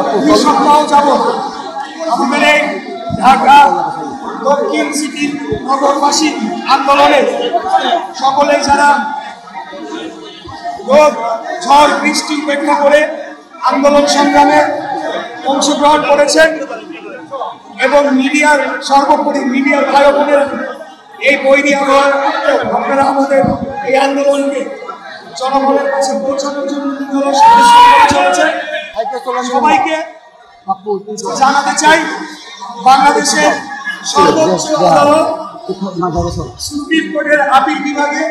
2 সপ্তাহ যাবত আমাদের এই ঢাকা দক্ষিণ সিটি নগরবাসী আন্দোলনে সকলেই যারা রোদ ঝড় বৃষ্টি উপেক্ষা করে আন্দোলন সংগ্রামে অংশগ্রহণ করেছেন এবং মিডিয়ার সর্বোপরি মিডিয়ার ভাই বোনের এই বৈরী আবহাওয়ার আপনারা আমাদের এই আন্দোলনকে জনগণের কাছে পৌঁছানোর জন্য চলেছে। সবাইকে জানাতে চাই বাংলাদেশের সর্বোচ্চ আদালত সুপ্রিম কোর্টের আপিল বিভাগে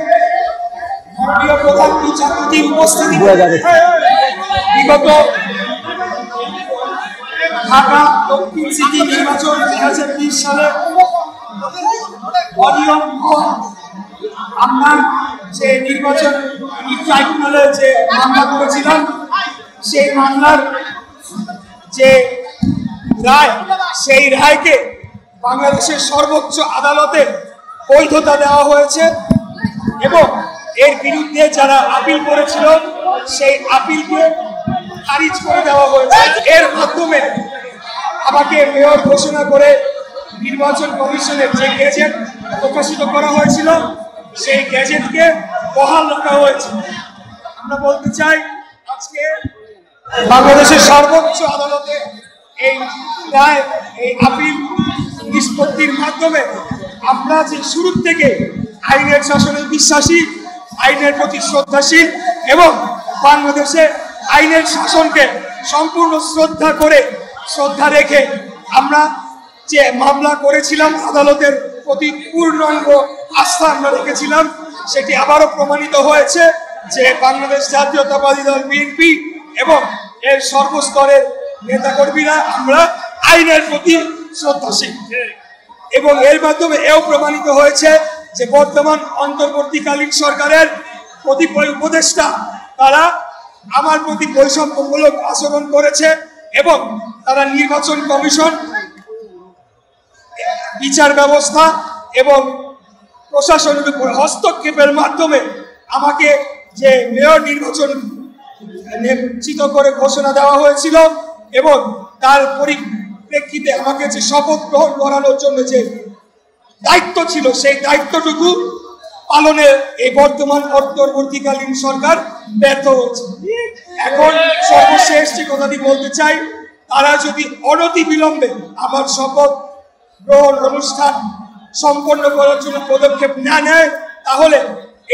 ভারতীয় প্রধান বিচারপতির উপস্থিতি বিগত ঢাকা দক্ষিণ সিটি নির্বাচন 2020 সালে অনিয়ম আমরা যে নির্বাচন ট্রাইব্যুনালে যে মামলা করেছিলাম সেই মামলার যে রায় সেই রায়কে বাংলাদেশের সর্বোচ্চ আদালতে বৈধতা দেওয়া হয়েছে এবং এর বিরুদ্ধে যারা আপিল করেছিল সেই আপিলকে খারিজ করে দেওয়া হয়েছে। এর মাধ্যমে আমাকে মেয়র ঘোষণা করে নির্বাচন কমিশনের যে গেজেট প্রকাশিত করা হয়েছিল সেই গেজেটকে বহাল রাখা হয়েছে। আমরা বলতে চাই আজকে বাংলাদেশের সর্বোচ্চ আদালতে এই রায় এই আপিল নিষ্পত্তির মাধ্যমে আমরা যে শুরু থেকে আইনের শাসনে বিশ্বাসী, আইনের প্রতি শ্রদ্ধাশীল এবং বাংলাদেশে আইনের শাসনকে সম্পূর্ণ শ্রদ্ধা রেখে আমরা যে মামলা করেছিলাম আদালতের প্রতি পূর্ণাঙ্গ আস্থা আমরা রেখেছিলাম সেটি আবারও প্রমাণিত হয়েছে যে বাংলাদেশ জাতীয়তাবাদী দল বিএনপি এবং এর সর্বস্তরের নেতাকর্মীরা আমরা আইনের প্রতি শ্রদ্ধাশীল এবং এর মাধ্যমে এও প্রমাণিত হয়েছে যে বর্তমান অন্তর্বর্তীকালীন সরকারের কতিপয় উপদেষ্টা তারা আমার প্রতি বৈষম্যমূলক আচরণ করেছে এবং তারা নির্বাচন কমিশন, বিচার ব্যবস্থা এবং প্রশাসনের উপর হস্তক্ষেপের মাধ্যমে আমাকে যে মেয়র নির্বাচন নিশ্চিত করে ঘোষণা দেওয়া হয়েছিল এবং তার পরিপ্রেক্ষিতে আমাকে যে শপথ গ্রহণ করানোর জন্য যে দায়িত্ব ছিল সেই দায়িত্বটুকু পালনে এই বর্তমান অন্তর্বর্তীকালীন সরকার ব্যর্থ হয়েছে। এখন সর্বশেষ যে কথাটি বলতে চাই, তারা যদি অনতি বিলম্বে আমার শপথ গ্রহণ অনুষ্ঠান সম্পন্ন করার জন্য পদক্ষেপ না নেয় তাহলে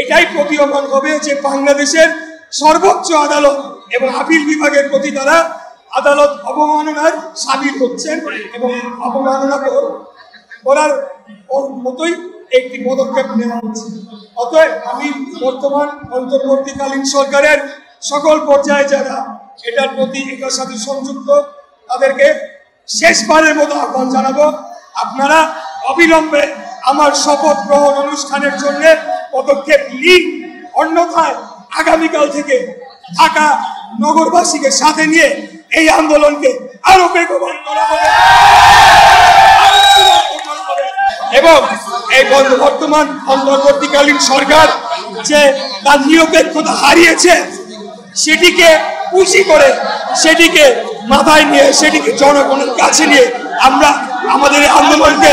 এটাই প্রতীয়মান হবে যে বাংলাদেশের সর্বোচ্চ আদালত এবং আপিল বিভাগের প্রতি তারা আদালত অবমাননার সামিল হচ্ছেন এবং অবমাননা করার মতোই একটি পদক্ষেপ নেওয়া হচ্ছে। অতএব আমি বর্তমান অন্তর্বর্তীকালীন সরকারের সকল পর্যায়ে যারা এটার প্রতি এটার সাথে সংযুক্ত তাদেরকে শেষবারের মতো আহ্বান জানাবো, আপনারা অবিলম্বে আমার শপথ গ্রহণ অনুষ্ঠানের জন্য পদক্ষেপ নিন, অন্যথায় আগামীকাল থেকে ঢাকা নগরবাসীকে সাথে নিয়ে এই আন্দোলনকে আরো বেগবান করা হবে এবং এই বর্তমান অন্তর্বর্তীকালীন সরকার যে তার নিরপেক্ষতা হারিয়েছে সেটিকে পুঁজি করে সেটিকে মাথায় নিয়ে সেটিকে জনগণের কাছে নিয়ে আমরা আমাদের আন্দোলনকে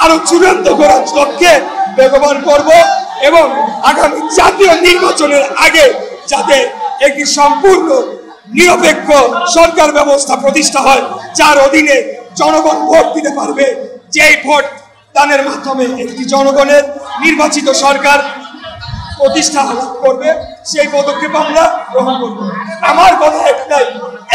আরো চূড়ান্ত করার লক্ষ্যে বেগবান করব এবং আগামী জাতীয় নির্বাচনের আগে যাতে একটি সম্পূর্ণ নিরপেক্ষ সরকার ব্যবস্থা প্রতিষ্ঠা হয় যার অধীনে জনগণ ভোট দিতে পারবে, যেই ভোট দানের মাধ্যমে একটি জনগণের নির্বাচিত সরকার প্রতিষ্ঠা করবে সেই পদক্ষেপ আমরা গ্রহণ করব। আমার কথা একটাই,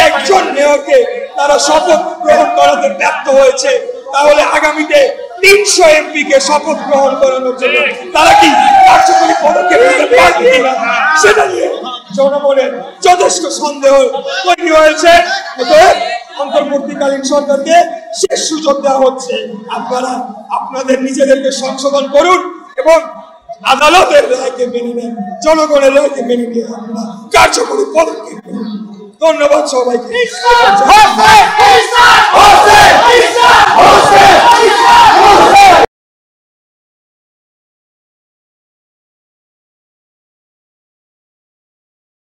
একজন মেয়রকে তারা শপথ গ্রহণ করাতে ব্যর্থ হয়েছে, তাহলে আগামীতে 300 এমপিকে শপথ গ্রহণ করানোর জন্য তারা কি কার্যকরী পদক্ষেপ নিতে পারবে কিনা সেটা নিয়ে জনগণের যথেষ্ট সন্দেহ তৈরি হয়েছে। অন্তর্বর্তীকালীন সরকারকে শেষ সুযোগ দেওয়া হচ্ছে, আপনারা আপনাদের নিজেদেরকে সংশোধন করুন এবং আদালতের রায়কে মেনে নেন, জনগণের রায়কে মেনে নিয়ে আপনারা কার্যকরী পদক্ষেপ করুন। ধন্যবাদ সবাইকে।